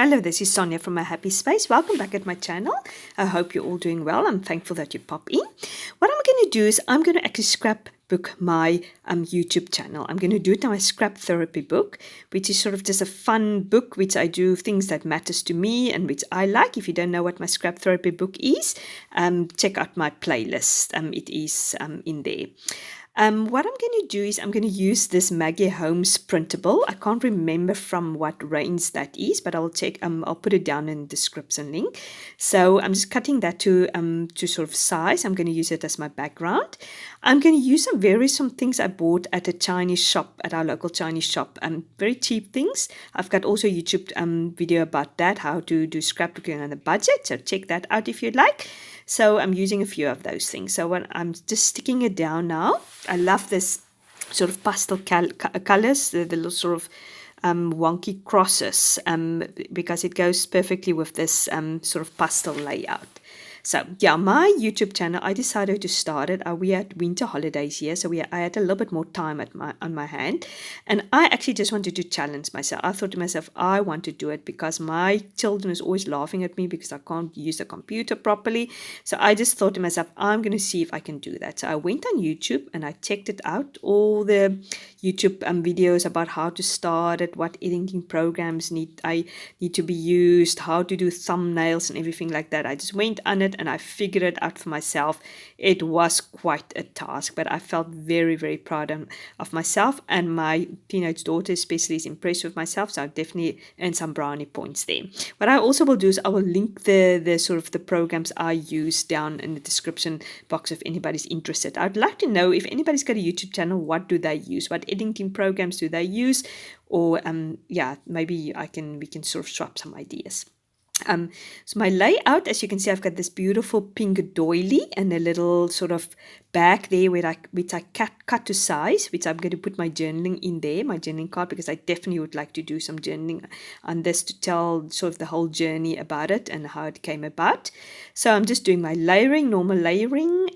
Hello, this is Sonja from My Happy Space. Welcome back at my channel. I hope you're all doing well. I'm thankful that you pop in. What I'm going to do is I'm going to actually scrapbook my YouTube channel. I'm going to do it in my Scraptherapy book, which is sort of just a fun book, which I do things that matters to me and which I like. If you don't know what my Scraptherapy book is, check out my playlist. It is in there. What I'm going to do is I'm going to use this Maggie Holmes printable. I can't remember from what range that is, but I'll check. I'll put it down in the description link. So I'm just cutting that to sort of size. I'm going to use it as my background. I'm going to use some things I bought at a Chinese shop, at our local Chinese shop. Very cheap things. I've got also a YouTube video about that, how to do scrapbooking on a budget. So check that out if you'd like. So I'm using a few of those things. So when I'm just sticking it down now. I love this sort of pastel colors, the little sort of wonky crosses, because it goes perfectly with this sort of pastel layout. So yeah, my YouTube channel, I decided to start it. We had winter holidays here, so I had a little bit more time on my hand, and I actually just wanted to challenge myself. I thought to myself, I want to do it because my children is always laughing at me because I can't use the computer properly. So I just thought to myself, I'm going to see if I can do that. So I went on YouTube and I checked it out, all the YouTube videos about how to start it, what editing programs need to be used, how to do thumbnails and everything like that. I just went on it and I figured it out for myself. It was quite a task, but I felt very, very proud of myself, and my teenage daughter especially is impressed with myself, so I definitely earned some brownie points there. What I also will do is I will link the sort of the programs I use down in the description box if anybody's interested. I'd like to know if anybody's got a YouTube channel, what do they use? What editing programs do they use? Or yeah, maybe we can sort of swap some ideas. So my layout, as you can see, I've got this beautiful pink doily and a little sort of bag there which I cut to size, which I'm going to put my journaling in there, my journaling card, because I definitely would like to do some journaling on this to tell sort of the whole journey about it and how it came about. So I'm just doing my layering, normal layering.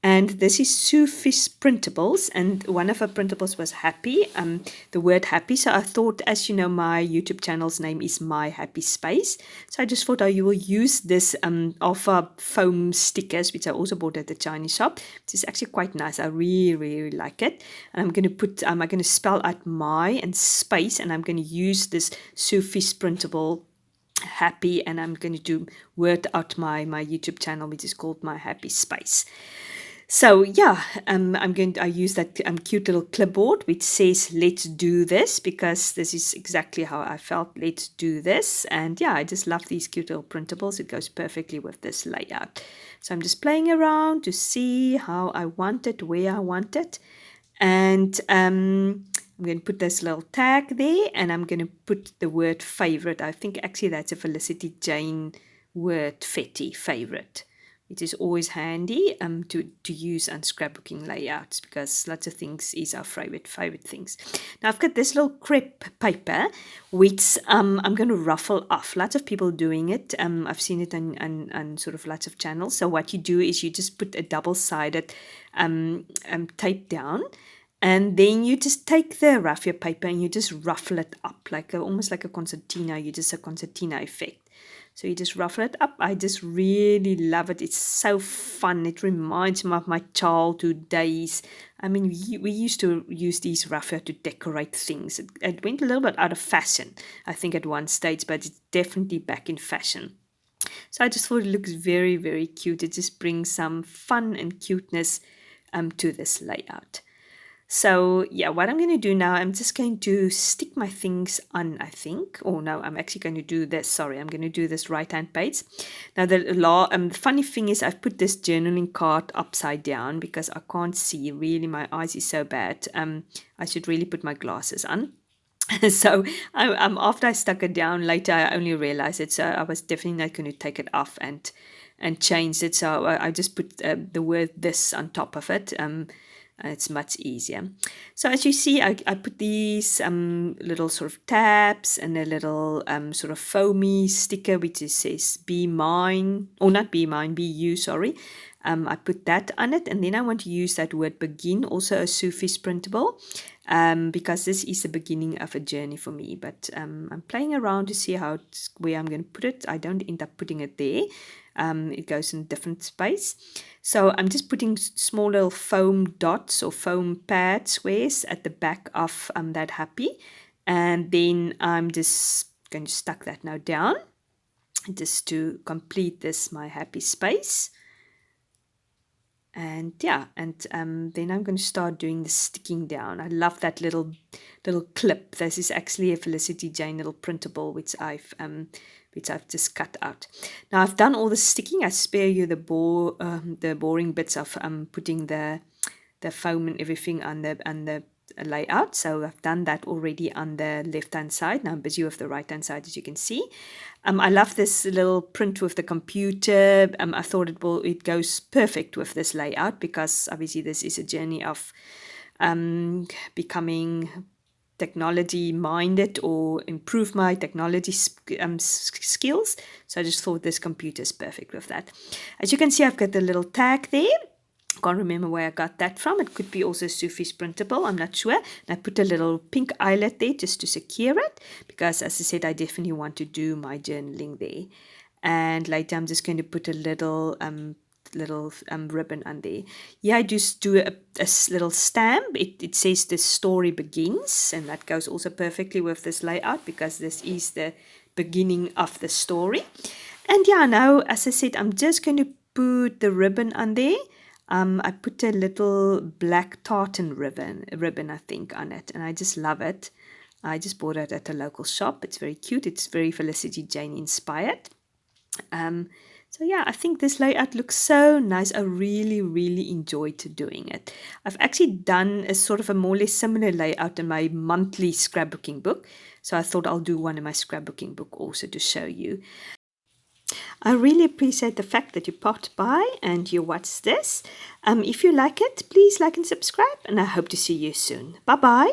And this is Sue Fish Printables, and one of her printables was happy, the word happy. So I thought, as you know, my YouTube channel's name is My Happy Space. So I just thought you will use this alpha foam stickers, which I also bought at the Chinese shop, which is actually quite nice. I really, really like it. And I'm going to put, I'm going to spell out my and space, and I'm going to use this Sue Fish printable happy, and I'm going to word out my YouTube channel, which is called My Happy Space. So yeah, I use that cute little clipboard which says let's do this, because this is exactly how I felt, let's do this. And yeah, I just love these cute little printables. It goes perfectly with this layout. So I'm just playing around to see how I want it, where I want it. And I'm going to put this little tag there, and I'm going to put the word favorite. I think actually that's a Felicity Jane word, Fetty, favorite. It is always handy to use on scrapbooking layouts, because lots of things is our favorite things. Now I've got this little crepe paper which I'm going to ruffle off. Lots of people doing it. I've seen it on sort of lots of channels. So what you do is you just put a double-sided tape down, and then you just take the raffia paper and you just ruffle it up almost like a concertina. You just a concertina effect. So you just ruffle it up. I just really love it. It's so fun. It reminds me of my childhood days. I mean, we used to use these raffia to decorate things. It went a little bit out of fashion, I think, at one stage, but it's definitely back in fashion. So I just thought it looks very, very cute. It just brings some fun and cuteness to this layout. So yeah, what I'm going to do now, I'm just going to stick my things on, I think. Oh no, I'm actually going to do this. Sorry, I'm going to do this right-hand page. Now the funny thing is I've put this journaling card upside down because I can't see. Really, my eyes is so bad. I should really put my glasses on. So after I stuck it down later, I only realized it. So I was definitely not going to take it off and change it. So I just put the word this on top of it. It's much easier. So as you see, I put these little sort of tabs and a little sort of foamy sticker which says be mine, or not be mine, be you, sorry. I put that on it, and then I want to use that word begin, also a Sue Fish printable. because this is the beginning of a journey for me. But I'm playing around to see where I'm going to put it. I don't end up putting it there. It goes in a different space. So I'm just putting small little foam dots or foam pad squares at the back of that happy. And then I'm just going to stuck that now down just to complete this my happy space. And yeah, and then I'm going to start doing the sticking down. I love that little clip. This is actually a Felicity Jane little printable which I've just cut out. Now I've done all the sticking. I spare you the boring bits of putting the foam and everything on the layout. So I've done that already on the left hand side. Now I'm busy with the right hand side, as you can see. I love this little print with the computer. I thought it goes perfect with this layout, because obviously this is a journey of becoming technology minded or improve my technology skills. So I just thought this computer is perfect with that. As you can see, I've got the little tag there. Can't remember where I got that from. It could be also Sufi's printable, I'm not sure. And I put a little pink eyelet there just to secure it, because as I said, I definitely want to do my journaling there. And later I'm just going to put a little ribbon on there. Yeah, I just do a little stamp. It says the story begins, and that goes also perfectly with this layout, because this is the beginning of the story. And yeah, now as I said, I'm just going to put the ribbon on there. I put a little black tartan ribbon, I think, on it, and I just love it. I just bought it at a local shop. It's very cute. It's very Felicity Jane inspired. So yeah, I think this layout looks so nice. I really, really enjoyed doing it. I've actually done a sort of a more or less similar layout in my monthly scrapbooking book. So I thought I'll do one in my scrapbooking book also to show you. I really appreciate the fact that you popped by and you watched this. If you like it, please like and subscribe, and I hope to see you soon. Bye-bye.